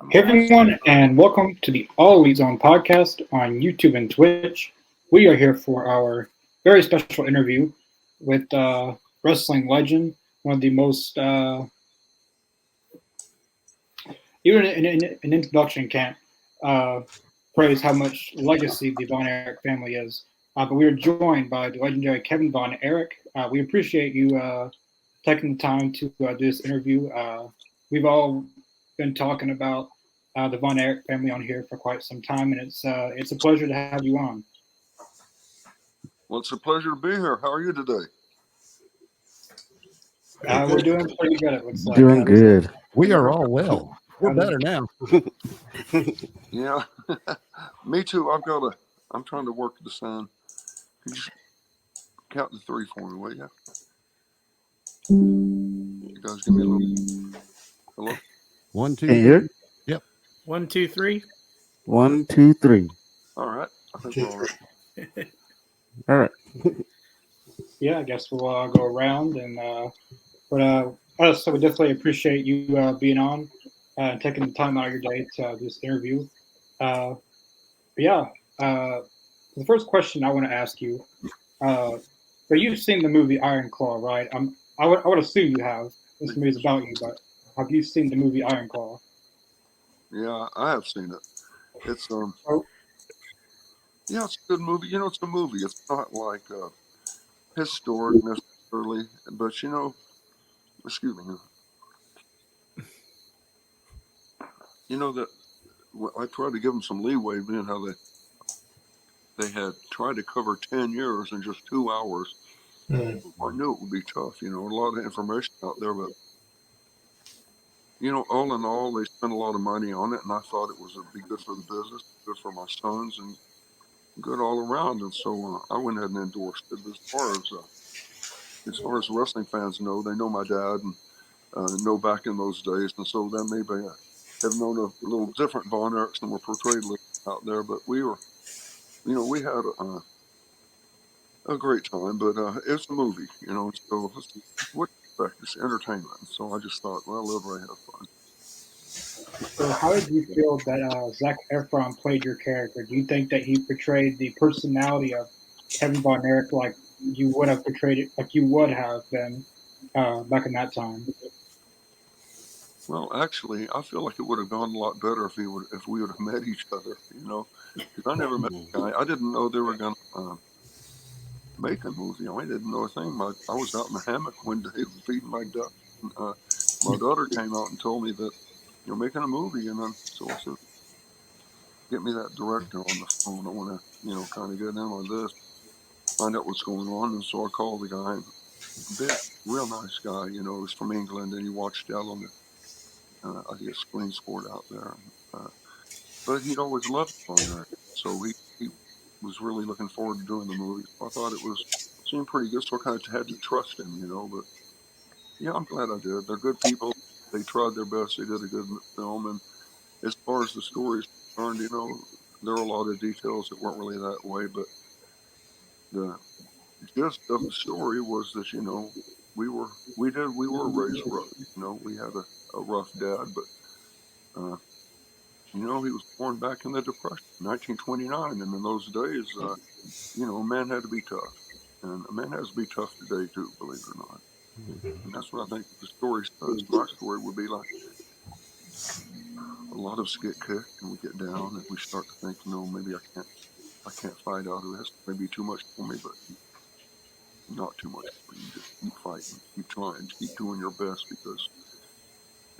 Hey everyone, and welcome to the All Elite Zone podcast on YouTube and Twitch. We are here for our very special interview with wrestling legend, one of the most, even in introduction can't uh, praise how much legacy the Von Erich family is. But we are joined by the legendary Kevin Von Erich. We appreciate you taking the time to do this interview. We've all been talking about the Von Erich family on here for quite some time, and it's a pleasure to have you on. Well, it's a pleasure to be here. How are you today? We're doing pretty good, it looks like. Doing good. We are all well. We're better now. Yeah, me too. I'm trying to work the sun. Can you count to three for me, will you? You guys give me a little. Hello? 1, 2, Hey, here. 3. Yep. 1, 2, 3. 1, 2, 3. All right. I think we're all right. All right. Yeah, I guess we'll go around so we definitely appreciate you being on and taking the time out of your day to do this interview. The first question I want to ask you, but you've seen the movie Iron Claw, right? I would assume you have. This movie's about you, but have you seen the movie Iron Claw? Yeah, I have seen it. It's Oh. Yeah, it's a good movie. It's a movie. It's not like historic necessarily, but excuse me. That I tried to give them some leeway, being how they had tried to cover 10 years in just 2 hours. I knew it would be tough. A lot of information out there, but all in all, they spent a lot of money on it, and I thought it would be good for the business, good for my sons, and good all around. And so I went ahead and endorsed it. As far as wrestling fans know, they know my dad and know back in those days, and so then maybe I have known a little different Von Erichs than were portrayed out there. But we had a great time. But it's a movie, so what it's entertainment. So I just thought, well, let everybody have fun. So how did you feel that Zac Efron played your character? Do you think that he portrayed the personality of Kevin Von Erich like you would have portrayed it, like you would have been back in that time? Well, actually, I feel like it would have gone a lot better if we would have met each other. Because I never met the guy. I didn't know they were going to make a movie. I didn't know a thing. I was out in the hammock one day feeding my duck. And, my daughter came out and told me that you're making a movie, and then so I said, "Get me that director on the phone. I want to, kind of get in on this, find out what's going on." And so I called the guy. Real nice guy. He's from England, and he watched out on the I guess Screen Sport out there. But he'd always loved Von Erich, so he was really looking forward to doing the movie. I thought it seemed pretty good, so I kind of had to trust him, But yeah, I'm glad I did. They're good people. They tried their best. They did a good film. And as far as the story is concerned, there are a lot of details that weren't really that way. But the gist of the story was that we were raised rough. We had a rough dad, but he was born back in the Depression, 1929, and in those days, a man had to be tough, and a man has to be tough today too, believe it or not. And that's what I think the story does. My story would be like a lot of us get kicked, and we get down, and we start to think, maybe I can't fight out of this. Maybe too much for me, but not too much for you. Just keep fighting, keep trying, keep doing your best, because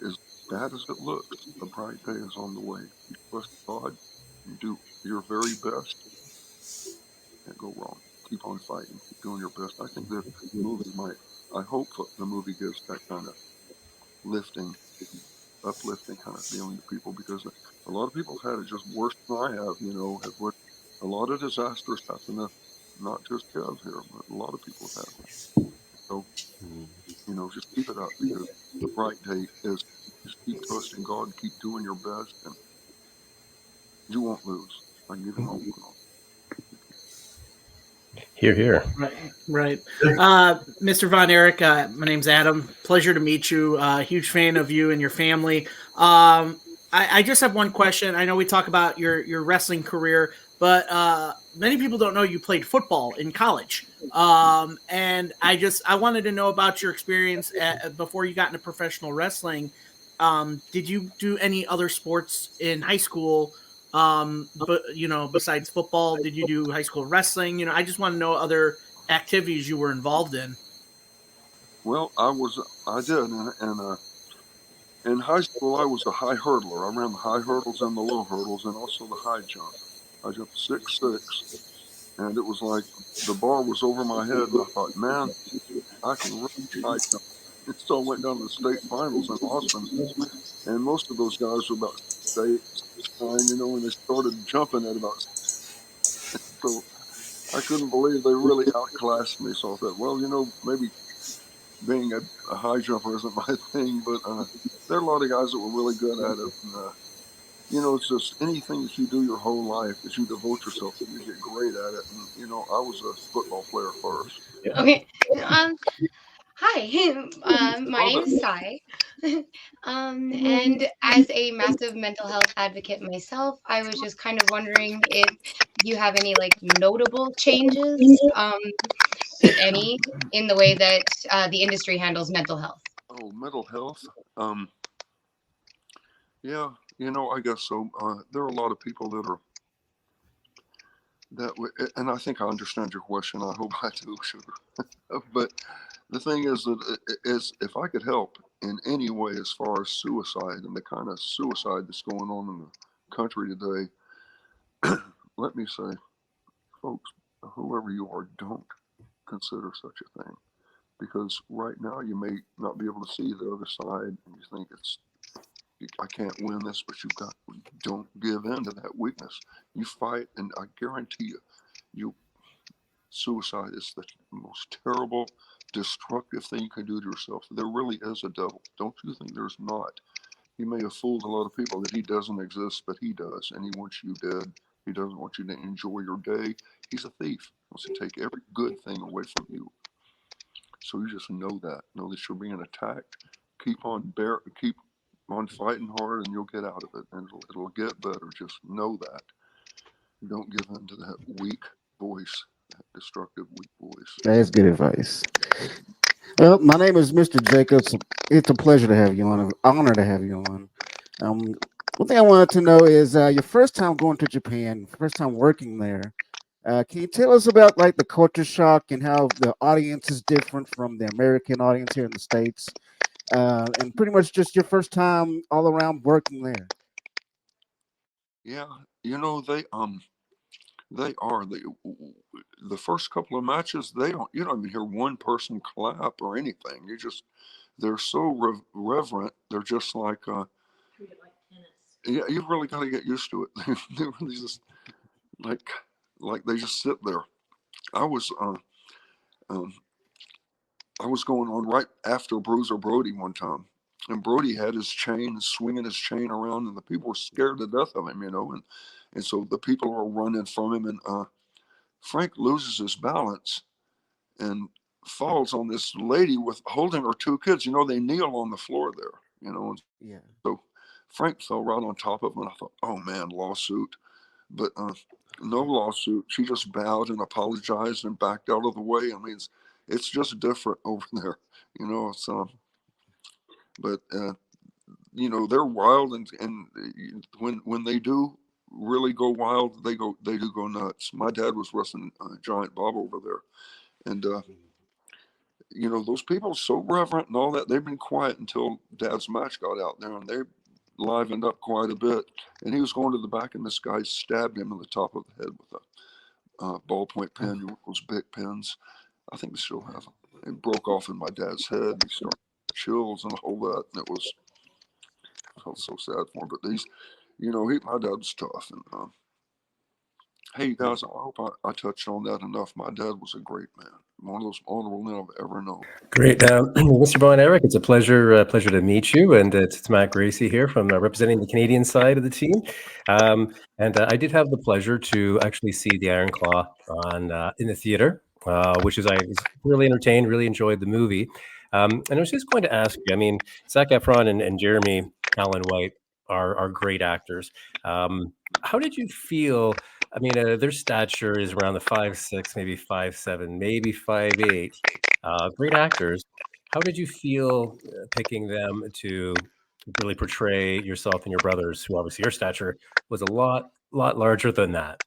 as bad as it looks, a bright day is on the way. You trust God, you do your very best, can't go wrong. Keep on fighting, keep doing your best. I think the movie I hope the movie gives that kind of uplifting kind of feeling to people, because a lot of people have had it just worse than I have, a lot of disasters happen to not just Kev here, but a lot of people have had it. So, just keep it up, because the bright day is just keep trusting God, keep doing your best, and you won't lose. I can give you my word on it. Hear, hear. Right. Mr. Von Erich, my name's Adam. Pleasure to meet you. Huge fan of you and your family. I just have one question. I know we talk about your wrestling career, but many people don't know you played football in college. And I wanted to know about your experience before you got into professional wrestling. Did you do any other sports in high school? But besides football, did you do high school wrestling? I just want to know other activities you were involved in. Well, I did, and in high school I was a high hurdler. I ran the high hurdles and the low hurdles, and also the high jump. I jumped 6'6", and it was like the bar was over my head, and I thought, man, I can really high jump. And so I went down to the state finals in Austin, and most of those guys were about 6'8", 6'9", and they started jumping at about. So I couldn't believe they really outclassed me. So I thought, well, maybe being a high jumper isn't my thing, but there are a lot of guys that were really good at it. And, it's just anything that you do your whole life that you devote yourself to, you get great at it. And, I was a football player first. Okay. Um, Hi, my Love name it. is Sai. And as a massive mental health advocate myself, I was just kind of wondering if you have any like notable changes, if any, in the way that the industry handles mental health. Oh, mental health. Um, yeah, I guess so. There are a lot of people and I think I understand your question. I hope I do, sugar. But the thing is that is if I could help in any way as far as suicide and the kind of suicide that's going on in the country today, let me say, folks, whoever you are, don't consider such a thing, because right now you may not be able to see the other side, and you think I can't win this, but don't give in to that weakness. You fight, and I guarantee you suicide is the most terrible, destructive thing you can do to yourself. There really is a devil. Don't you think there's not? He may have fooled a lot of people that he doesn't exist, but he does, and he wants you dead. He doesn't want you to enjoy your day. He's a thief. He wants to take every good thing away from you. So you just know that. Know that you're being attacked. Keep on fighting hard, and you'll get out of it, and it'll get better. Just know that. Don't give in to that weak voice, that destructive weak voice. That's good advice. Well, my name is Mr. Jacobs. It's a pleasure to have you on. An honor to have you on. One thing I wanted to know is your first time going to Japan, first time working there. Can you tell us about like the culture shock and how the audience is different from the American audience here in the States, and pretty much just your first time all around working there? Yeah, they are the first couple of matches. You don't even hear one person clap or anything. They're so reverent. They're just like yeah, you've really got to get used to it. They're really just like they just sit there. I was um, I was going on right after Bruiser Brody one time, and Brody had his chain, swinging his chain around, and the people were scared to death of him, and so the people are running from him, and Frank loses his balance and falls on this lady with holding her two kids. They kneel on the floor there, and Yeah. so Frank fell right on top of him, and I thought, oh man, lawsuit. But no lawsuit. She just bowed and apologized and backed out of the way. I mean, it's just different over there, So, but they're wild, and when they do really go wild, they do go nuts. My dad was wrestling Giant Bob over there, and those people are so reverent and all that. They've been quiet until Dad's match got out there, and they livened up quite a bit. And he was going to the back, and this guy stabbed him in the top of the head with a ballpoint pen, those big pens. I think they still have them. It broke off in my dad's head. He started chills and all that, and I felt so sad for him. But my dad was tough. And hey, you guys, I hope I touched on that enough. My dad was a great man, one of those honorable men I've ever known. Great. Mr. Von Erich, it's a pleasure to meet you. And it's Matt Gracie here from representing the Canadian side of the team. And I did have the pleasure to actually see the Iron Claw in the theater, which I was really entertained, really enjoyed the movie. And I was just going to ask you, I mean, Zac Efron and Jeremy Allen White, are great actors. How did you feel? I mean, their stature is around the 5'6", maybe 5'7", maybe 5'8". Great actors. How did you feel picking them to really portray yourself and your brothers, who obviously your stature was a lot larger than that?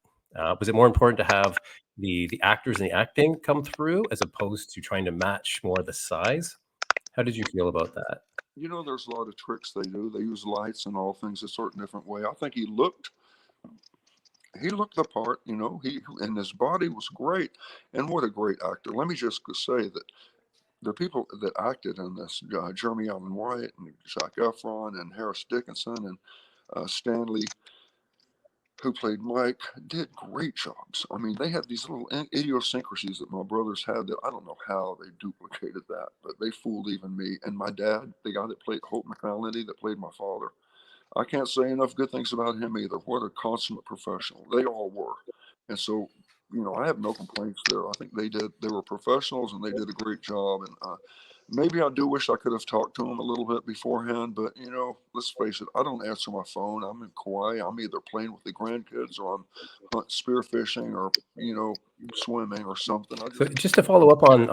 Was it more important to have the actors and the acting come through as opposed to trying to match more of the size? How did you feel about that? You know, there's a lot of tricks they do. They use lights and all things a certain different way. I think he looked the part, you know. He and his body was great, and what a great actor. Let me just say that the people that acted in this, Jeremy Allen White and Zac Efron and Harris Dickinson and Stanley, who played Mike, did great jobs. I mean, they had these little idiosyncrasies that my brothers had that I don't know how they duplicated that, but they fooled even me. And my dad, the guy that played Hope McMallany, that played my father, I can't say enough good things about him either. What a consummate professional. They all were. And so, you know, I have no complaints there. I think they were professionals and they did a great job. And maybe I do wish I could have talked to them a little bit beforehand, but, you know, let's face it, I don't answer my phone. I'm in Kauai. I'm either playing with the grandkids or I'm spearfishing or, you know, swimming or something. So just to follow up on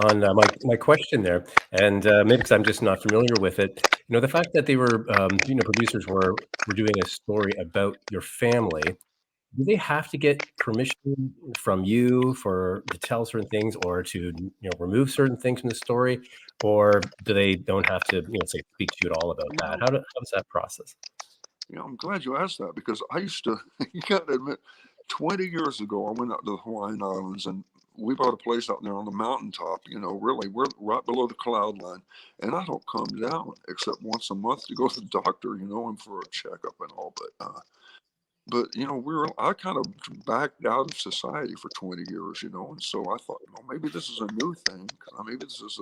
my question there, and maybe because I'm just not familiar with it, you know, the fact that they were, you know, producers were doing a story about your family, do they have to get permission from you for to tell certain things or to, you know, remove certain things from the story, or do they don't have to, you know, say speak to you at all about that? How does that process? You know, I'm glad you asked that because I used to, you got to admit, 20 years ago, I went out to the Hawaiian Islands and we bought a place out there on the mountaintop. You know, really, we're right below the cloud line. And I don't come down except once a month to go to the doctor, you know, and for a checkup and all. But you know, I kind of backed out of society for 20 years, you know, and so I thought, well, maybe this is a new thing. Maybe this is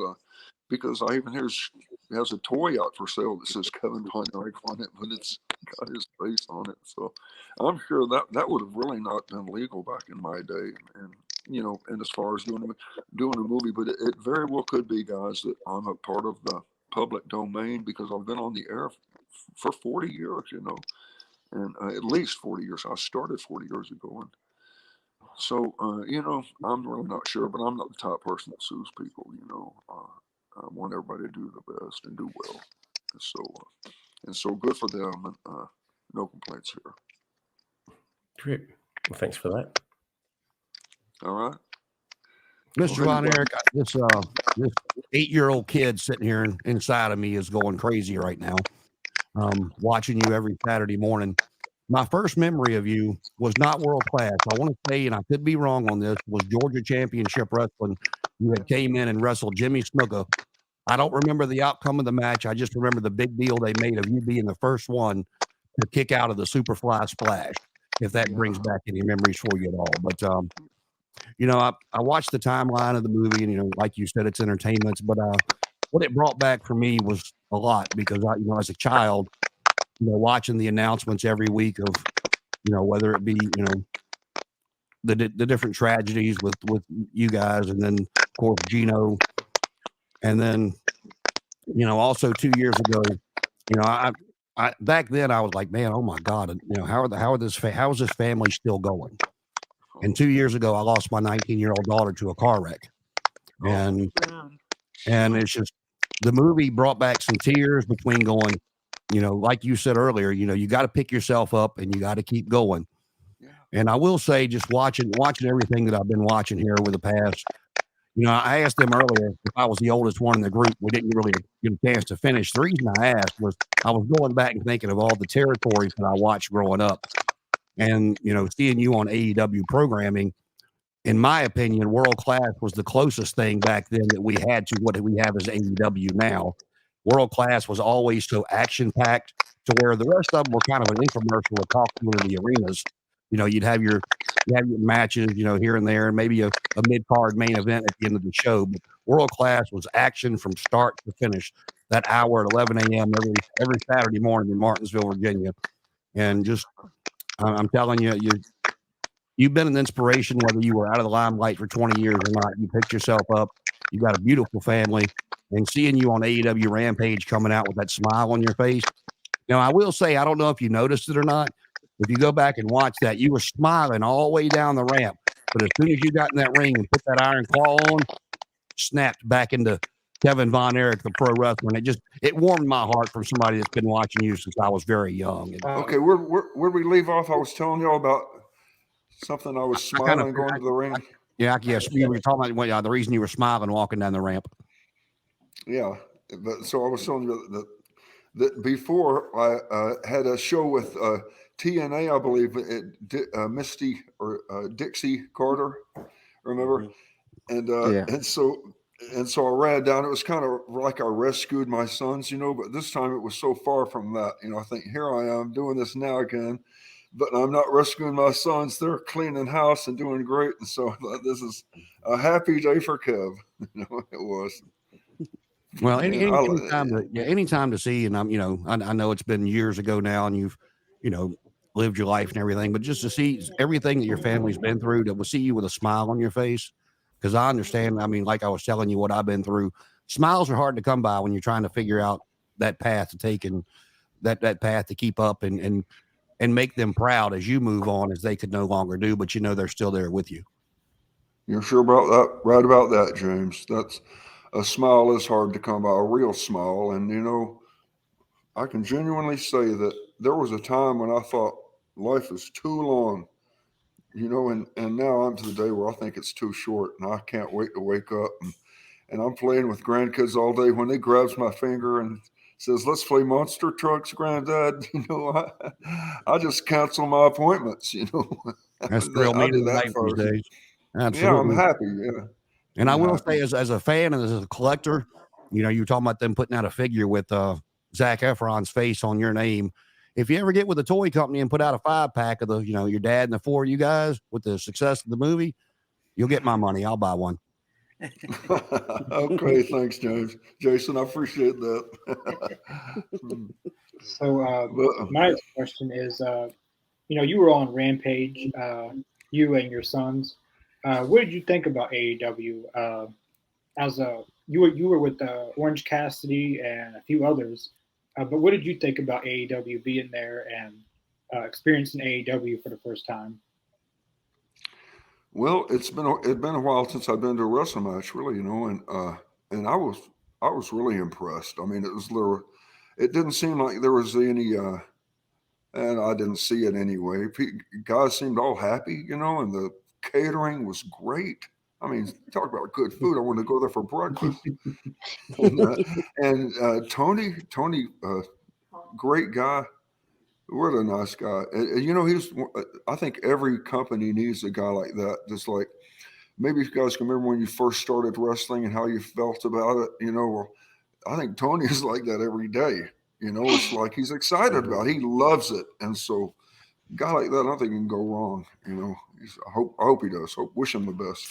because I even hear he has a toy out for sale that says Kevin Von Erich on it, but it's got his face on it. So I'm sure that would have really not been legal back in my day. And you know, and as far as doing a movie, but it very well could be, guys, that I'm a part of the public domain because I've been on the air for 40 years, you know, and at least 40 years. I started 40 years ago, and so you know, I'm really not sure, but I'm not the type of person that sues people. You know, I want everybody to do the best and do well, and so good for them, and no complaints here. Great. Well, thanks for that. All right, Mr. Von Erich, this 8-year-old kid sitting here inside of me is going crazy right now. Watching you every Saturday morning. My first memory of you was not world class. I want to say, and I could be wrong on this, was Georgia Championship Wrestling. You had came in and wrestled Jimmy Snuka. I don't remember the outcome of the match. I just remember the big deal they made of you being the first one to kick out of the Superfly Splash, if that brings back any memories for you at all. But, you know, I watched the timeline of the movie, and, you know, like you said, it's entertainment. But what it brought back for me was a lot because, you know, as a child, you know, watching the announcements every week of, you know, whether it be, you know, the different tragedies with you guys, and then of course Gino, and then, you know, also 2 years ago, you know, I back then I was like, man, oh my God, you know, how is this family still going? And 2 years ago, I lost my 19-year-old daughter to a car wreck, and it's just the movie brought back some tears between going, you know, like you said earlier, you know, you got to pick yourself up and you got to keep going. Yeah. And I will say, just watching everything that I've been watching here over the past, you know, I asked them earlier if I was the oldest one in the group. We didn't really get a chance to finish. The reason I asked was I was going back and thinking of all the territories that I watched growing up, and, you know, seeing you on AEW programming. In my opinion, World Class was the closest thing back then that we had to what we have as AEW now. World Class was always so action-packed to where the rest of them were kind of an infomercial to talk to in the arenas. You know, you'd have your matches, you know, here and there, and maybe a mid-card main event at the end of the show. But World Class was action from start to finish. That hour at 11 a.m. every Saturday morning in Martinsville, Virginia. And just, I'm telling you, you've been an inspiration, whether you were out of the limelight for 20 years or not. You picked yourself up. You got a beautiful family. And seeing you on AEW Rampage coming out with that smile on your face, Now, I will say, I don't know if you noticed it or not. If you go back and watch that, you were smiling all the way down the ramp. But as soon as you got in that ring and put that iron claw on, snapped back into Kevin Von Erich, the pro wrestler. And it warmed my heart from somebody that's been watching you since I was very young. And Okay, where we leave off? I was telling y'all about something. I was smiling going to the ring. Yes, we were talking about the reason you were smiling walking down the ramp. Yeah, but so I was telling you that before I had a show with TNA, I believe, Misty or Dixie Carter, remember? And Yeah. and so I ran down. It was kind of like I rescued my sons, but this time it was so far from that. I think here I am doing this now again, but I'm not rescuing my sons. They're cleaning house and doing great. And so I thought this is a happy day for Kev. It was. Well, And anytime to see, and I know it's been years ago now, and you've, lived your life and everything, but just to see everything that your family's been through, to see you with a smile on your face, because I understand. I mean, like I was telling you what I've been through. Smiles are hard to come by when you're trying to figure out that path to take and that path to keep up and make them proud as you move on, as they could no longer do, but they're still there with you. you're sure about that, right about that, James. That's a smile is hard to come by, a real smile. And I can genuinely say that there was a time when I thought life is too long, and now I'm to the day where I think it's too short, and I can't wait to wake up. And I'm playing with grandkids all day. When they grabs my finger and says, "Let's play monster trucks, Granddad," I just cancel my appointments. That's thrill I me to do the that night these first. days. Yeah, I'm Absolutely. happy. Yeah, And I I'm will say, happy. as a fan and as a collector, you're talking about them putting out a figure with Zac Efron's face on your name. If you ever get with a toy company and put out a 5-pack of the, your dad and the 4 of you guys with the success of the movie, you'll get my money. I'll buy one. Okay, thanks, James. Jason, I appreciate that. So But, my next question is, you were on Rampage, you and your sons. What did you think about AEW? As a you were with Orange Cassidy and a few others, but what did you think about AEW being there and experiencing AEW for the first time? well, it's been a while since I've been to a wrestling match, really, and I was really impressed. I mean, it didn't seem like there was any, and I didn't see it anyway. Guys seemed all happy, and the catering was great. I mean, talk about good food. I wanted to go there for breakfast. And Tony, great guy. What a nice guy. I think every company needs a guy like that. Just like maybe if you guys can remember when you first started wrestling and how you felt about it. Well, I think Tony is like that every day. It's like he's excited about it. He loves it. And so, a guy like that, I don't think can go wrong. I hope he does. Wish him the best.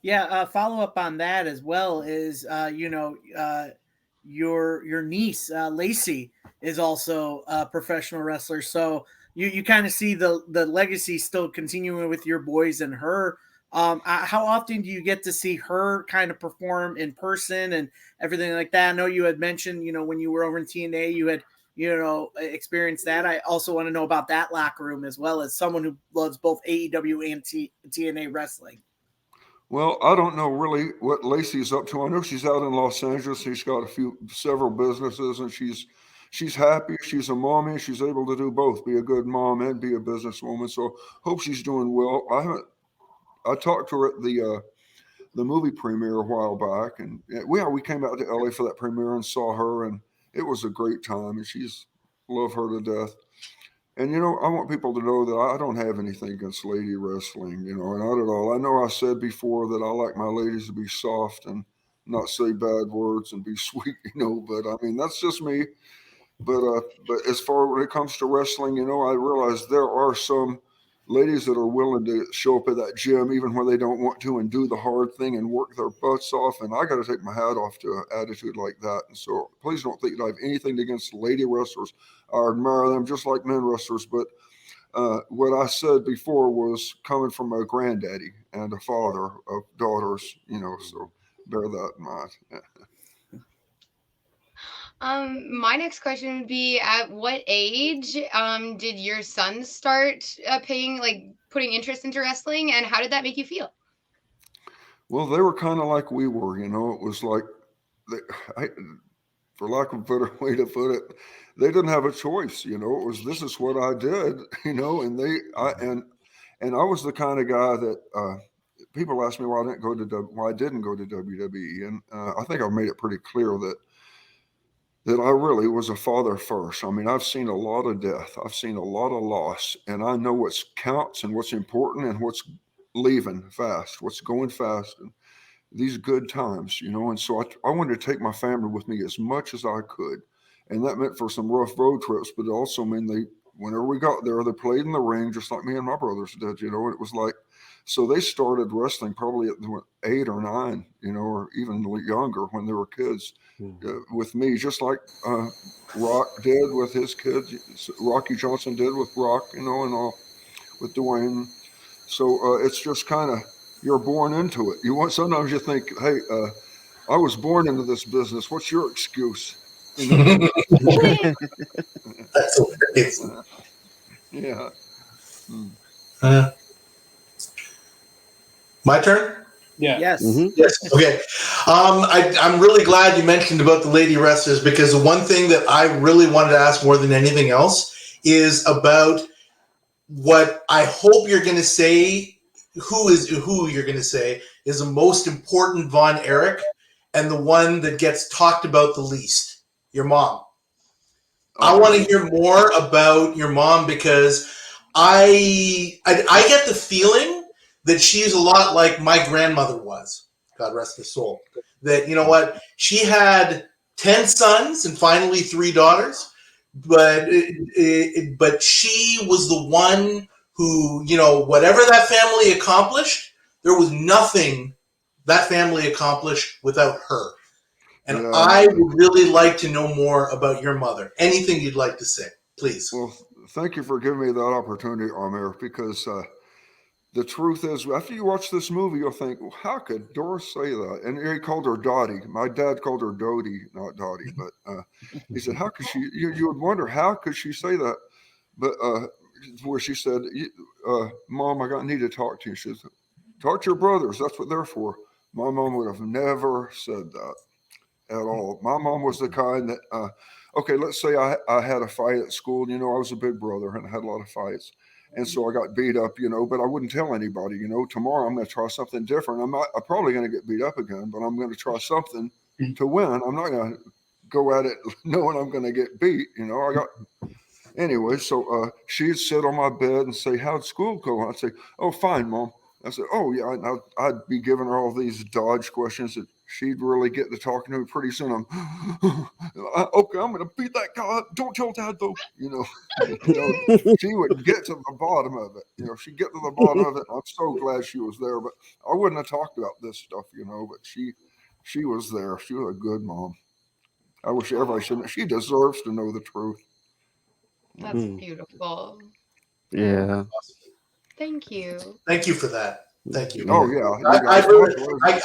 Yeah, follow up on that as well is your niece Lacey is also a professional wrestler, so you kind of see the legacy still continuing with your boys and her. How often do you get to see her kind of perform in person and everything like that? I know you had mentioned, when you were over in TNA, you had experienced that. I also want to know about that locker room as well, as someone who loves both AEW and TNA wrestling. Well, I don't know really what Lacey's up to. I know she's out in Los Angeles. She's got several businesses, and she's happy. She's a mommy. She's able to do both, be a good mom and be a businesswoman. So hope she's doing well. I talked to her at the movie premiere a while back, and we came out to LA for that premiere and saw her, and it was a great time. And she's love her to death. And I want people to know that I don't have anything against lady wrestling, not at all. I know I said before that I like my ladies to be soft and not say bad words and be sweet, but I mean that's just me. But as far when it comes to wrestling, I realize there are some ladies that are willing to show up at that gym even when they don't want to and do the hard thing and work their butts off. And I got to take my hat off to an attitude like that. And so please don't think that I have anything against lady wrestlers. I admire them just like men wrestlers. But what I said before was coming from a granddaddy and a father of daughters, so bear that in mind. My next question would be, at what age did your son start putting interest into wrestling, and how did that make you feel? Well, they were kind of like we were, you know. It was like, they, I, for lack of a better way to put it, they didn't have a choice. You know, it was this is what I did. You know, and I was the kind of guy that people ask me why I didn't go to WWE, and I think I've made it pretty clear that I really was a father first. I mean, I've seen a lot of death, I've seen a lot of loss, and I know what counts and what's important and what's leaving fast, what's going fast, and these good times, you know. And so I wanted to take my family with me as much as I could. And that meant for some rough road trips, but it also meant whenever we got there, they played in the ring just like me and my brothers did, you know. And it was like, so they started wrestling probably at 8 or 9, you know, or even younger when they were kids with me, just like Rock did with his kids, Rocky Johnson did with Rock, you know, and all with Dwayne. So it's just kind of, you're born into it. Sometimes you think, hey, I was born into this business. What's your excuse? You know? That's amazing. Yeah. My turn? Yeah. Yes. Yes. Okay. I'm really glad you mentioned about the lady wrestlers, because the one thing that I really wanted to ask more than anything else is about what I hope you're going to say. Who you're going to say is the most important Von Erich, and the one that gets talked about the least? Your mom. I want to hear more about your mom, because I get the feeling that she's a lot like my grandmother was. God rest her soul. That, you know what, she had 10 sons and finally 3 daughters, but she was the one who, you know, whatever that family accomplished, there was nothing that family accomplished without her. And Yeah. I would really like to know more about your mother. Anything you'd like to say, please. Well, thank you for giving me that opportunity, Amir, because the truth is, after you watch this movie, you'll think, well, how could Doris say that? And he called her Dottie. My dad called her Dodie, not Dottie. But he said, how could she? You would wonder, how could she say that? But where she said, Mom, need to talk to you. She said, talk to your brothers. That's what they're for. My mom would have never said that at all. My mom was the kind that, okay, let's say I had a fight at school. You know, I was a big brother and I had a lot of fights. And so I got beat up, you know, but I wouldn't tell anybody, you know. Tomorrow I'm going to try something different. I'm probably going to get beat up again, but I'm going to try something to win. I'm not going to go at it knowing I'm going to get beat, you know. Anyway, so she'd sit on my bed and say, how'd school go? I'd say, oh, fine, Mom. I said, oh, yeah. And I'd be giving her all these dodge questions that she'd really get to talking to me. Pretty soon okay, I'm going to beat that guy up. Don't tell Dad, though. You know, she would get to the bottom of it. You know, she'd get to the bottom of it. I'm so glad she was there. But I wouldn't have talked about this stuff, you know, but she was there. She was a good mom. I wish everybody should. She deserves to know the truth. That's beautiful. Yeah. Thank you. Thank you for that. Thank you. Oh, yeah.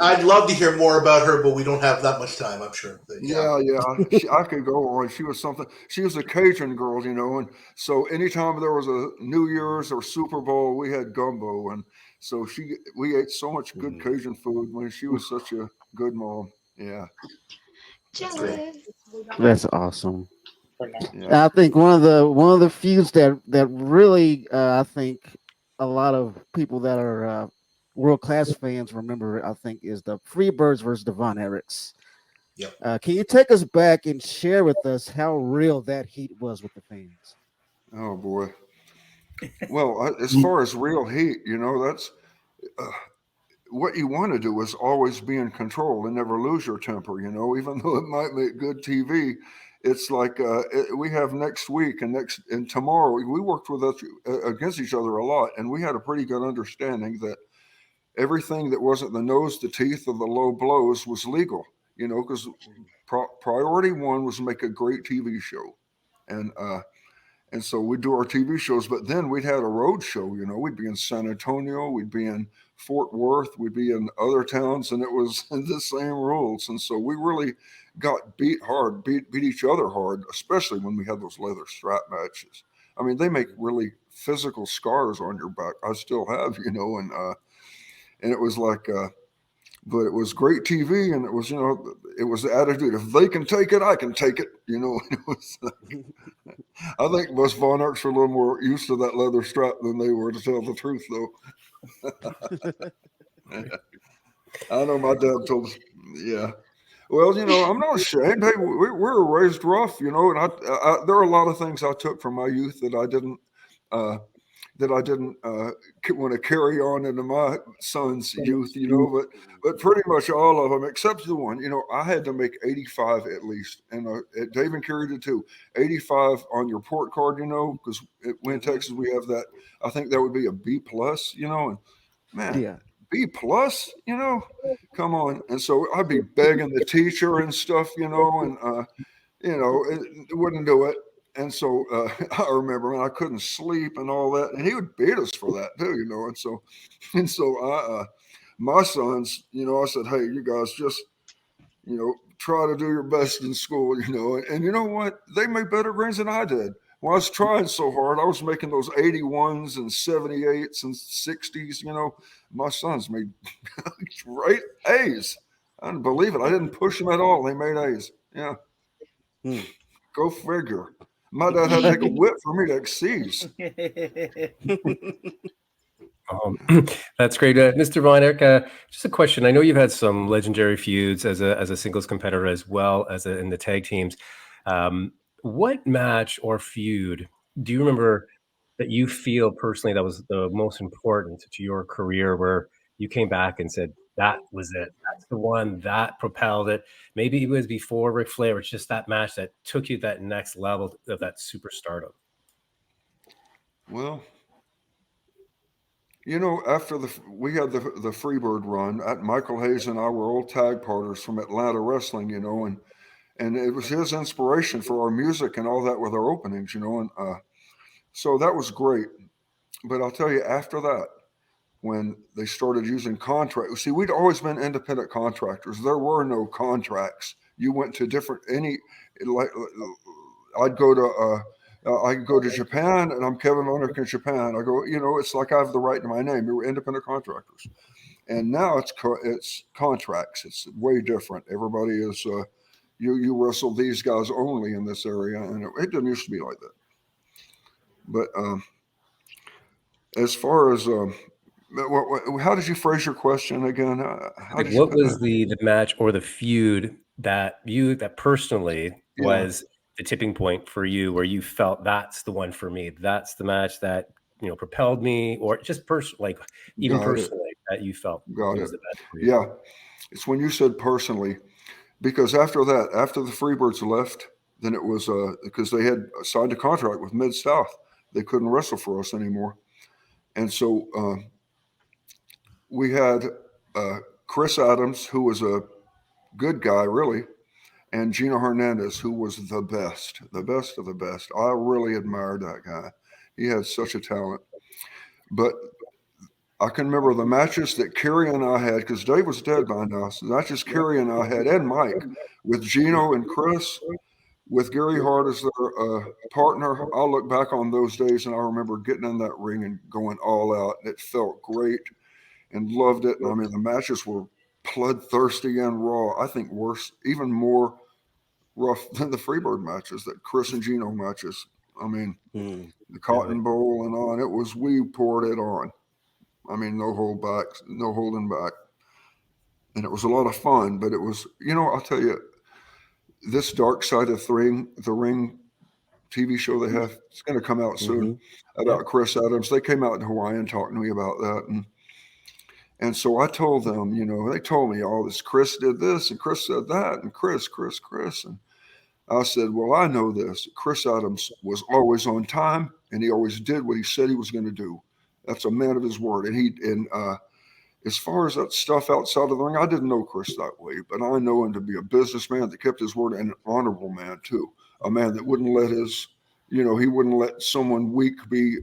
I'd love to hear more about her, but we don't have that much time, I'm sure. But, yeah. I could go on. She was something. She was a Cajun girl, you know, and so anytime there was a New Year's or Super Bowl, we had gumbo, and so we ate so much good Cajun food when she was such a good mom. Yeah. Jealous. That's awesome. Yeah. I think one of the feuds that really I think a lot of people that are world class fans remember, I think, is the Freebirds versus the Von Erichs. Yep. Can you take us back and share with us how real that heat was with the fans? Oh boy. Well, as far as real heat, you know, that's what you want to do is always be in control and never lose your temper, you know, even though it might make good TV. It's like we have next week and tomorrow. We worked with us against each other a lot, and we had a pretty good understanding that everything that wasn't the nose to teeth or the low blows was legal, you know, because priority one was make a great TV show, and so we'd do our TV shows, but then we'd had a road show, you know, we'd be in San Antonio, we'd be in Fort Worth, we'd be in other towns, and it was the same rules. And so we really got beat hard, beat each other hard, especially when we had those leather strap matches. I mean, they make really physical scars on your back. I still have, and it was like, but it was great TV, and it was, it was the attitude. If they can take it, I can take it. It was. I think most Von Erichs were a little more used to that leather strap than they were, to tell the truth, though. I know my dad told us, yeah. Well, I'm not ashamed. Hey, we were raised rough, and there are a lot of things I took from my youth that I didn't uh, want to carry on into my son's youth, but pretty much all of them, except the one, I had to make 85 at least, and Dave and Kerry did too. 85 on your port card, because in Texas we have that. I think that would be a B plus, and man, Yeah. B plus, come on. And so I'd be begging the teacher and stuff, and it wouldn't do it. And so I remember when I couldn't sleep and all that, and he would beat us for that too, and so my sons, I said, hey, you guys just, try to do your best in school, and you know what? They made better grades than I did. When I was trying so hard, I was making those 81s and 78s and 60s, my sons made great A's. I didn't believe it. I didn't push them at all. They made A's. Yeah. Go figure. My dad had to take a whip for me to exceed. That's great, Mr. Von Erich. Just a question. I know you've had some legendary feuds as a singles competitor as well as in the tag teams. What match or feud do you remember that you feel personally that was the most important to your career, where you came back and said, that was it. That's the one that propelled it. Maybe it was before Ric Flair. It's just that match that took you to that next level of that superstardom. Well, after we had the Freebird run, Michael Hayes and I were old tag partners from Atlanta Wrestling, and it was his inspiration for our music and all that with our openings, and so that was great. But I'll tell you, after that, when they started using contracts, see, we'd always been independent contractors. There were no contracts. You went to I'd go to I could go to Japan, and I'm Kevin Von Erich in Japan. I go, it's like I have the right to my name. We were independent contractors, and now it's contracts. It's way different. Everybody is you wrestle these guys only in this area, and it didn't used to be like that. But as far as how did you phrase your question again? What was the match or the feud that personally was the tipping point for you, where you felt that's the one for me? That's the match that propelled me, or just personally that you felt was the best for you? Yeah, it's when you said personally, because after that, after the Freebirds left, then it was because they had signed a contract with Mid-South. They couldn't wrestle for us anymore, and so we had Chris Adams, who was a good guy, really, and Gino Hernandez, who was the best of the best. I really admired that guy. He had such a talent. But I can remember the matches that Kerry and I had, because Dave was dead by now. So not just Kerry and I had, and Mike, with Gino and Chris, with Gary Hart as their partner. I look back on those days, and I remember getting in that ring and going all out. It felt great and loved it. And I mean, the matches were bloodthirsty and raw. I think worse, even more rough than the Freebird matches, that Chris and Gino matches. I mean, the Cotton Bowl and on. It was, we poured it on. I mean, no holding back. And it was a lot of fun, but it was, I'll tell you, this Dark Side of the Ring TV show they have, it's going to come out soon, about Chris Adams. They came out in Hawaii and talked to me about that. And so I told them, they told me all this. Chris did this and Chris said that, and Chris. And I said, well, I know this. Chris Adams was always on time, and he always did what he said he was going to do. That's a man of his word. And as far as that stuff outside of the ring, I didn't know Chris that way, but I know him to be a businessman that kept his word, and an honorable man too. A man that wouldn't let he wouldn't let someone weak be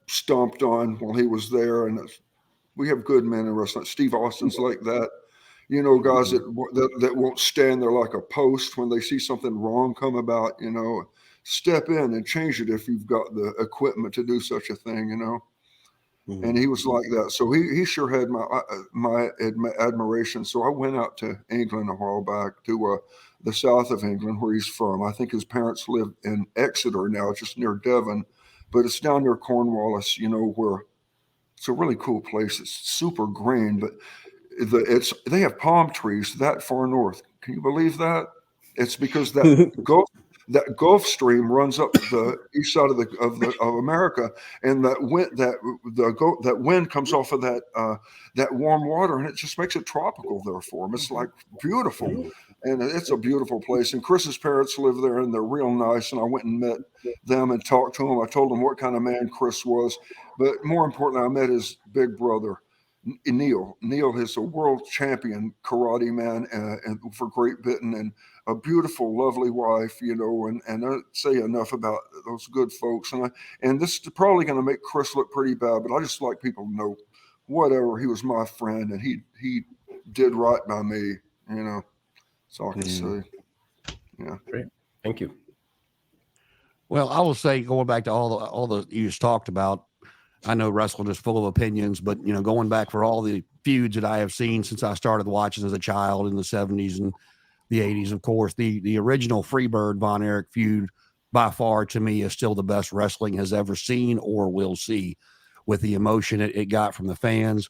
stomped on while he was there. And We have good men in wrestling. Steve Austin's like that. You know, guys that won't stand there like a post when they see something wrong come about. You know, step in and change it if you've got the equipment to do such a thing. You know, and he was like that. So he sure had my admiration. So I went out to England a while back to the south of England where he's from. I think his parents live in Exeter now, just near Devon, but it's down near Cornwallis. You know, where it's a really cool place. It's super green, but they have palm trees that far north. Can you believe that? It's because that Gulf Stream runs up the east side of America, and that wind comes off of that warm water, and it just makes it tropical there for them. It's like beautiful, and it's a beautiful place. And Chris's parents live there, and they're real nice. And I went and met them and talked to them. I told them what kind of man Chris was, but more importantly, I met his big brother. Neil is a world champion karate man and for Great Britain, and a beautiful, lovely wife, you know, and I don't say enough about those good folks. And this is probably going to make Chris look pretty bad, but I just like people to know, whatever, he was my friend, and he did right by me, you know. That's all I can say. Yeah. Great. Thank you. Well, I will say, going back to all the you just talked about, I know wrestling is full of opinions, but you know, going back for all the feuds that I have seen since I started watching as a child in the 70s and the 80s, of course, the original Freebird Von Erich feud by far to me is still the best wrestling has ever seen or will see, with the emotion it got from the fans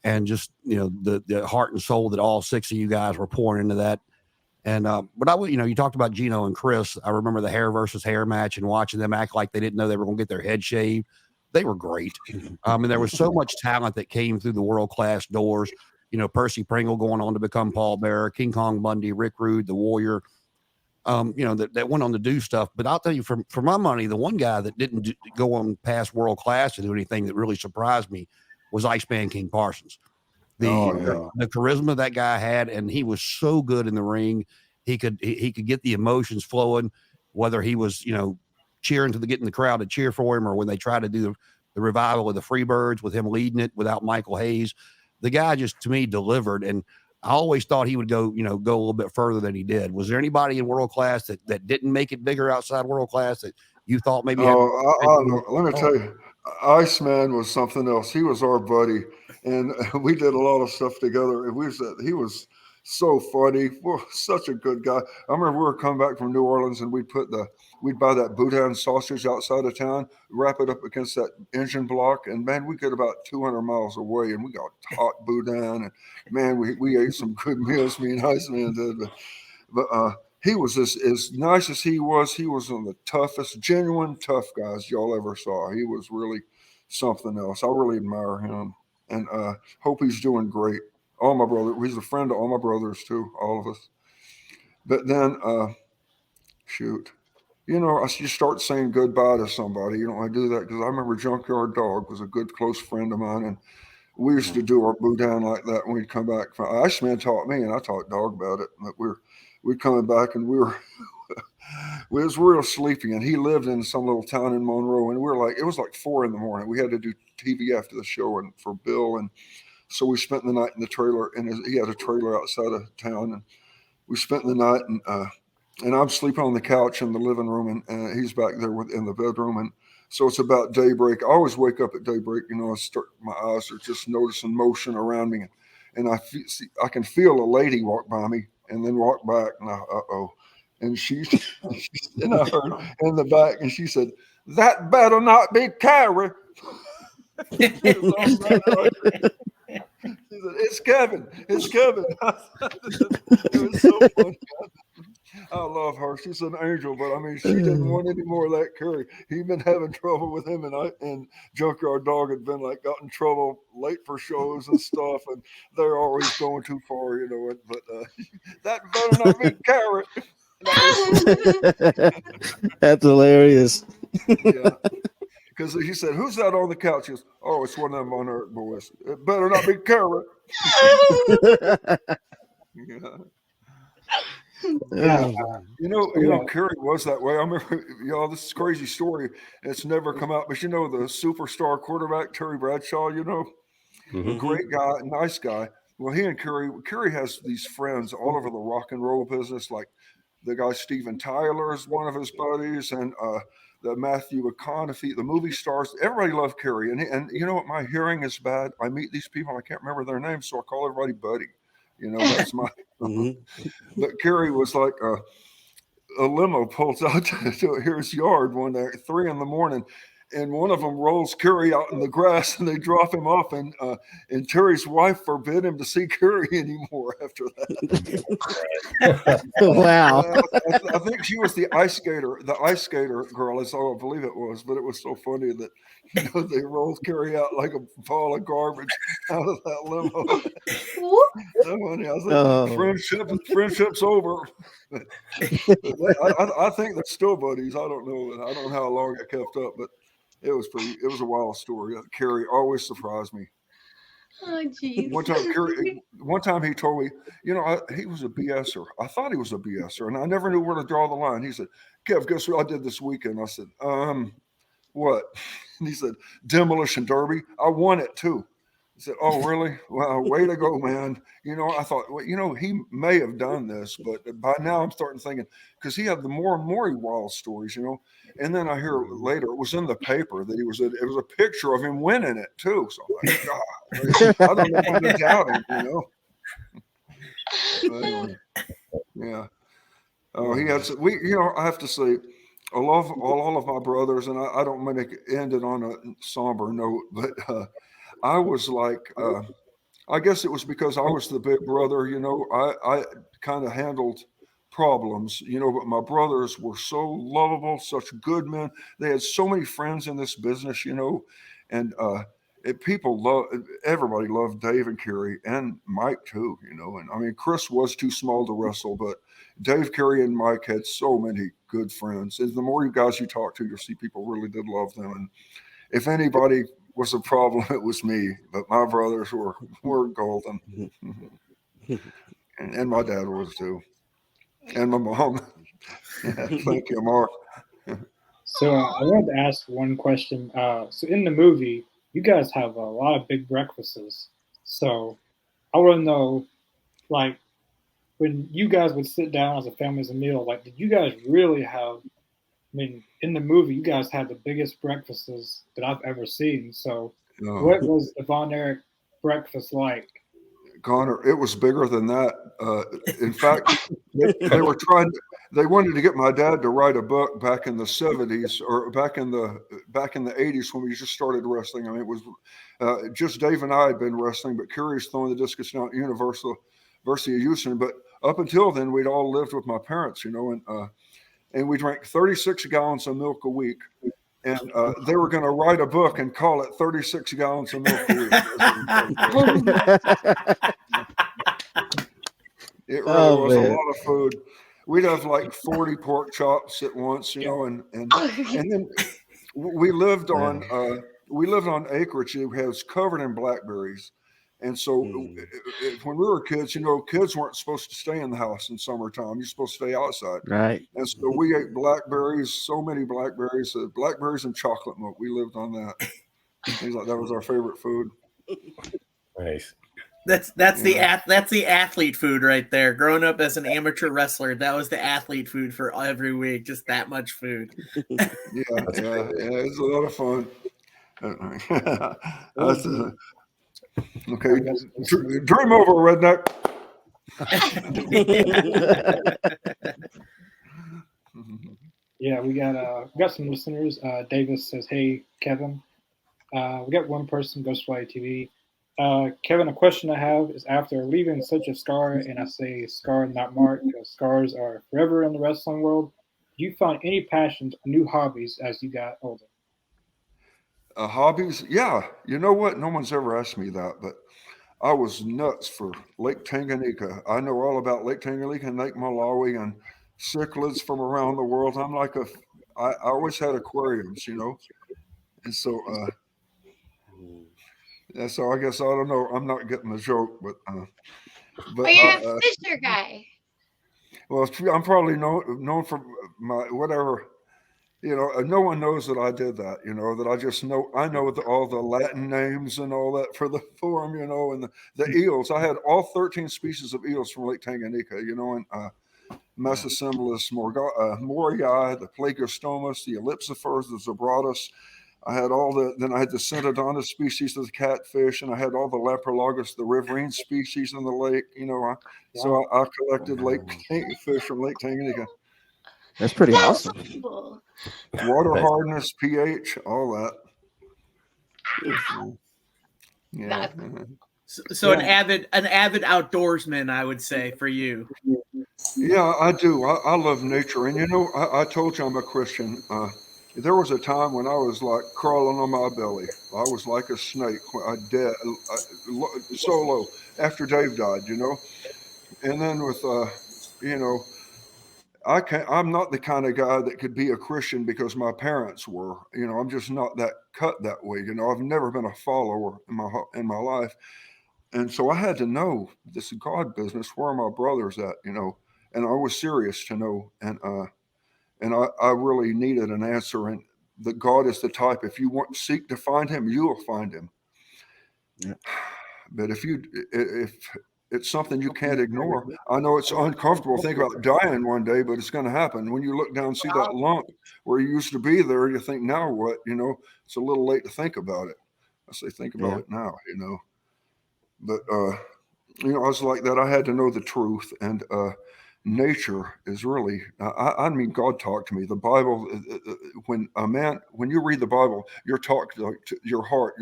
and just, you know, the heart and soul that all six of you guys were pouring into that. And but I would, you know, you talked about Gino and Chris. I remember the hair versus hair match and watching them act like they didn't know they were going to get their head shaved. They were great. And there was so much talent that came through the world-class doors. You know, Percy Pringle going on to become Paul Bearer, King Kong Bundy, Rick Rude, the Warrior, you know, that went on to do stuff. But I'll tell you, for my money, the one guy that didn't go on past world-class to do anything that really surprised me was Iceman King Parsons. The charisma that guy had, and he was so good in the ring. He could get the emotions flowing, whether he was, you know, cheering getting the crowd to cheer for him, or when they tried to do the revival of the Freebirds with him leading it without Michael Hayes. The guy just, to me, delivered. And I always thought he would go a little bit further than he did. Was there anybody in world class that didn't make it bigger outside world class that you thought maybe? Let me tell you, Iceman was something else. He was our buddy, and we did a lot of stuff together. He was so funny, such a good guy. I remember we were coming back from New Orleans, and we'd buy that boudin sausage outside of town, wrap it up against that engine block, and man, we get about 200 miles away, and we got hot boudin, and man, we ate some good meals. Me and Iceman did, but he was as nice as he was one of the toughest, genuine tough guys y'all ever saw. He was really something else. I really admire him, and hope he's doing great. All my brother, he's a friend to all my brothers too, all of us. But then, shoot, you know, you start saying goodbye to somebody. You don't want to do that, because I remember Junkyard Dog was a good close friend of mine, and we used to do our boudin like that when we'd come back. Iceman taught me, and I taught Dog about it. But we'd coming back, and we was real sleepy, and he lived in some little town in Monroe, and it was like 4 a.m. We had to do TV after the show and for Bill, and so we spent the night in the trailer, and he had a trailer outside of town, and we spent the night, and I'm sleeping on the couch in the living room, and he's back there in the bedroom, and so it's about daybreak. I always wake up at daybreak, you know. My eyes are just noticing motion around me, and I can feel a lady walk by me and then walk back, and and and I heard in the back, and she said, "That better not be Carrie." She said, "It's Kevin. It's Kevin." It was so funny. I love her. She's an angel, but I mean, she didn't want any more of that curry. He'd been having trouble with him, and Junkyard Dog had been like got in trouble late for shows and stuff, and they're always going too far, you know. But that better not be Carrot. That's hilarious. Yeah. Because he said, "Who's that on the couch?" He goes, "Oh, it's one of them on Earth boys. It better not be Carrot." Yeah. Yeah. You know, Kerry was that way. I remember, this is a crazy story. It's never come out, but you know, the superstar quarterback, Terry Bradshaw, you know, a great guy, nice guy. Well, he and Kerry has these friends all over the rock and roll business, like the guy Steven Tyler is one of his buddies, and the Matthew McConaughey, the movie stars. Everybody loved Kerry, and you know what? My hearing is bad. I meet these people, I can't remember their names, so I call everybody buddy. You know, that's my. But Kerry was like. A limo pulls out to his yard one day, 3 a.m, and one of them rolls Kerry out in the grass, and they drop him off. And Terry's wife forbid him to see Kerry anymore after that. Wow. I think she was the ice skater girl, is all I believe it was. But it was so funny that they rolled Kerry out like a pile of garbage out of that limo. So funny. I was like, friendship's over. I think they're still buddies. I don't know. I don't know how long it kept up, but it was a wild story. Kerry always surprised me. Oh, jeez. One time he told me, he was a BSer. I thought he was a BSer, and I never knew where to draw the line. He said, Kev, guess what I did this weekend? I said, what? And he said, Demolition Derby. I won it too. I said, oh, really? Well, way to go, man. I thought, well, he may have done this, but by now I'm starting thinking, because he had the more and more wild stories, And then I hear later, it was in the paper that it was a picture of him winning it too. So I'm like, God, I don't know if I'm doubting, Anyway, yeah. He had, I have to say, I love all of my brothers, and I don't mean to end it on a somber note, but I was like, I guess it was because I was the big brother, I kind of handled problems, but my brothers were so lovable, such good men. They had so many friends in this business, and everybody loved Dave and Kerry and Mike too, and I mean, Chris was too small to wrestle, but Dave, Kerry, and Mike had so many good friends. And the more you guys you talk to, you'll see people really did love them. And if anybody was a problem, it was me, but my brothers were golden. and my dad was too. And my mom. Yeah, thank you, Mark. So I wanted to ask one question. So in the movie, you guys have a lot of big breakfasts. So I want to know, like, when you guys would sit down as a family as a meal, like, did you guys really have? I mean, in the movie, you guys had the biggest breakfasts that I've ever seen. So, what was the Von Erich breakfast like? Connor, it was bigger than that. In fact, they wanted to get my dad to write a book back in the 70s or back in the 80s when we just started wrestling. I mean, it was just Dave and I had been wrestling, but Kerry's throwing the discus down at University of Houston. But up until then, we'd all lived with my parents, and we drank 36 gallons of milk a week. And they were going to write a book and call it 36 gallons of milk a week. It really was a lot of food. We'd have like 40 pork chops at once, and then we lived on acreage that was covered in blackberries. And so when we were kids, kids weren't supposed to stay in the house in summertime. You're supposed to stay outside. Right. And so we ate blackberries, so many blackberries, blackberries and chocolate milk. We lived on that. Things like that was our favorite food. Nice. That's the athlete food right there. Growing up as an amateur wrestler, that was the athlete food for every week. Just that much food. Yeah, it's a lot of fun. Okay, dream over, redneck. Yeah, we got some listeners. Davis says, "Hey, Kevin." We got one person, Ghostwire TV. Kevin, a question I have is: after leaving such a scar, and I say scar, not mark, because scars are forever in the wrestling world, do you find any passions or new hobbies as you got older? Hobbies? Yeah. You know what? No one's ever asked me that, but I was nuts for Lake Tanganyika. I know all about Lake Tanganyika and Lake Malawi and cichlids from around the world. I'm like I always had aquariums, and so yeah. So I guess I don't know. I'm not getting the joke, but you're a Fisher guy. Well, I'm probably known for my whatever. You know, no one knows that I did that. You know, that I know all the Latin names and all that for the form. You know, and the eels. I had all 13 species of eels from Lake Tanganyika. You know, and Mesosymbolus morii, the Plagiostomos, the Ellipsophores, the Zebratus. I had then I had the Centodontus species of the catfish, and I had all the Leprologos, the riverine species in the lake. You know, so I collected fish from Lake Tanganyika. That's pretty That's awesome. cool. Water hardness, pH, all that. Yeah. So an avid outdoorsman, I would say, for you. Yeah, I do. I love nature, and you know, I told you I'm a Christian. There was a time when I was like crawling on my belly. I was like a snake. I dead solo after Dave died, you know. And then with you know, I'm not the kind of guy that could be a Christian because my parents were. You know, I'm just not that cut that way. You know, I've never been a follower in my life, and so I had to know this God business. Where are my brothers at? You know, and I was serious to know, and I really needed an answer. And that God is the type. If you seek to find Him, you will find Him. Yeah. But if it's something you can't ignore, I know it's uncomfortable to think about dying one day, but it's going to happen. When you look down and see that lump where you used to be there, you think, now what? You know, it's a little late to think about it. I say, think about it now. You know, but you know, I was like that. I had to know the truth, and nature is really. I mean, God talked to me. The Bible. When you read the Bible, you're talking to your heart.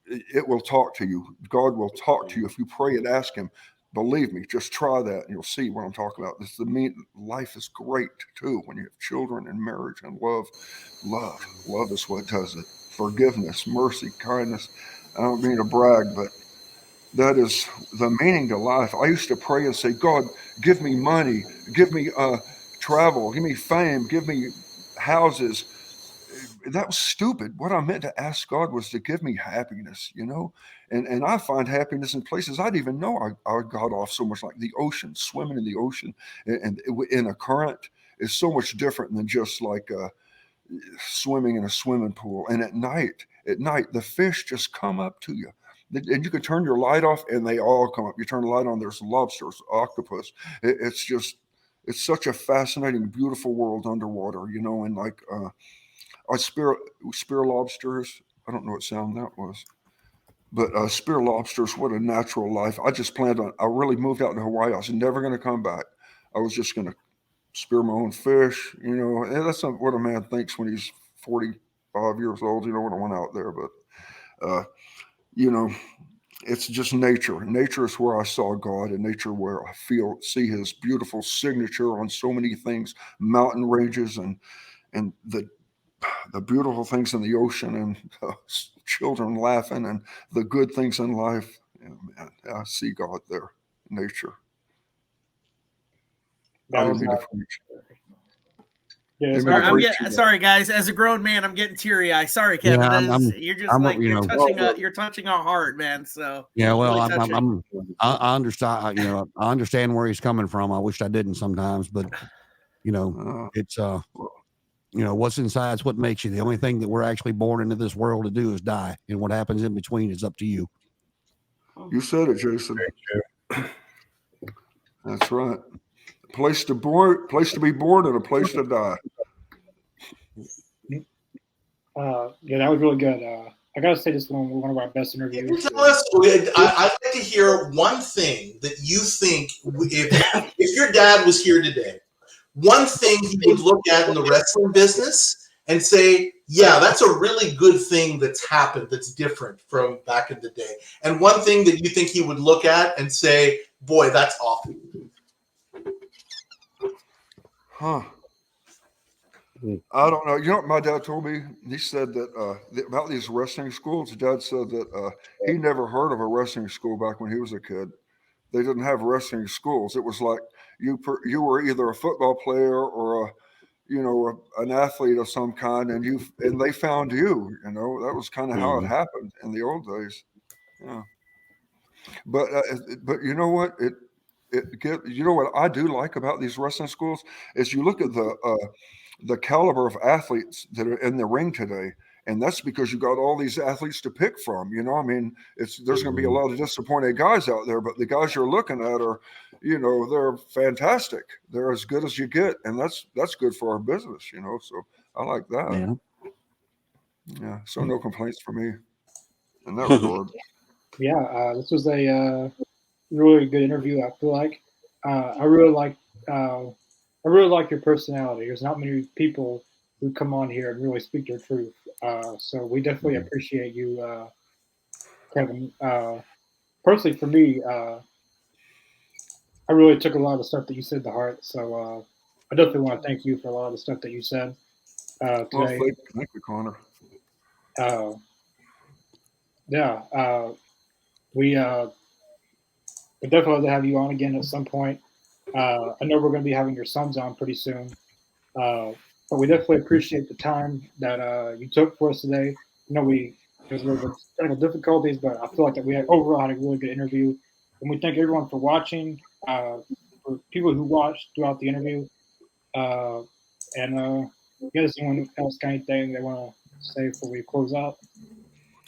It will talk to you. God will talk to you if you pray and ask Him. Believe me, just try that, and you'll see what I'm talking about. Life is great too when you have children and marriage and love. Love is what does it. Forgiveness, mercy, kindness. I don't mean to brag, but that is the meaning to life. I used to pray and say, God, give me money, give me travel, give me fame, give me houses. That was stupid. What I meant to ask God was to give me happiness, you know? And I find happiness in places I didn't even know I got off so much, like the ocean, swimming in the ocean and in a current is so much different than just like swimming in a swimming pool. And at night, the fish just come up to you. And you can turn your light off and they all come up. You turn the light on, there's lobsters, octopus. It's such a fascinating, beautiful world underwater, you know, and like spear lobsters. I don't know what sound that was. But spear lobsters, what a natural life. I really moved out to Hawaii. I was never going to come back. I was just going to spear my own fish, you know. And that's not what a man thinks when he's 45 years old. You know, when I went out there. But, you know, it's just nature. Nature is where I saw God, and nature where I see His beautiful signature on so many things, mountain ranges and the beautiful things in the ocean and children laughing and the good things in life. Yeah, man, I see God there, nature. I didn't mean to preach. Yeah, sorry, guys. As a grown man, I'm getting teary eyed. Sorry, Kevin. You're just you're touching a heart, man. So yeah, well, really I understand. You know, I understand where he's coming from. I wish I didn't sometimes, but you know, it's you know, what's inside is what makes you. The only thing that we're actually born into this world to do is die, and what happens in between is up to you. You said it, Jason. That's right. Place to be born, and a place to die. Yeah, that was really good. I gotta say, this is one of our best interviews. Tell us, I'd like to hear one thing that you think, if your dad was here today, one thing he would look at in the wrestling business and say, yeah, that's a really good thing that's happened that's different from back in the day. And one thing that you think he would look at and say, boy, that's awful. Huh. I don't know. You know what my dad told me? He said that about these wrestling schools. Dad said that he never heard of a wrestling school back when he was a kid. They didn't have wrestling schools. It was like you were either a football player or an athlete of some kind, and they found you. You know, that was kind of how it happened in the old days. Yeah. But you know what? You know what I do like about these wrestling schools is you look at the caliber of athletes that are in the ring today. And that's because you got all these athletes to pick from. You know, I mean, there's going to be a lot of disappointed guys out there, but the guys you're looking at are, you know, they're fantastic. They're as good as you get, and that's good for our business. You know, so I like that. Yeah. So no complaints for me in that regard. Yeah, this was a really good interview. I feel like I really like your personality. There's not many people who come on here and really speak their truth. So we definitely appreciate you, Kevin. Personally, for me, I really took a lot of the stuff that you said to heart. So I definitely want to thank you for a lot of the stuff that you said Well, today. thank you, Connor. Yeah, we definitely have to have you on again at some point. I know we're going to be having your sons on pretty soon. But we definitely appreciate the time that you took for us today. I know there's a little bit of technical difficulties, but I feel like that we overall had a really good interview. And we thank everyone for watching, for people who watched throughout the interview. And you guys, anyone else got anything they want to say before we close out?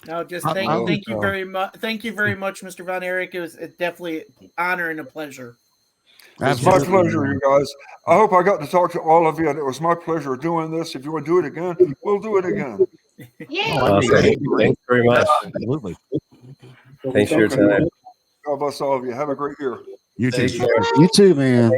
No, just thank you very much. Thank you very much, Mr. Von Erich. It was definitely an honor and a pleasure. It's my pleasure, you guys. I hope I got to talk to all of you, and it was my pleasure doing this. If you want to do it again, we'll do it again. Yay! Thanks very much. Absolutely. Thanks for your time. God bless all of you. Have a great year. You too. Take care. You too, man.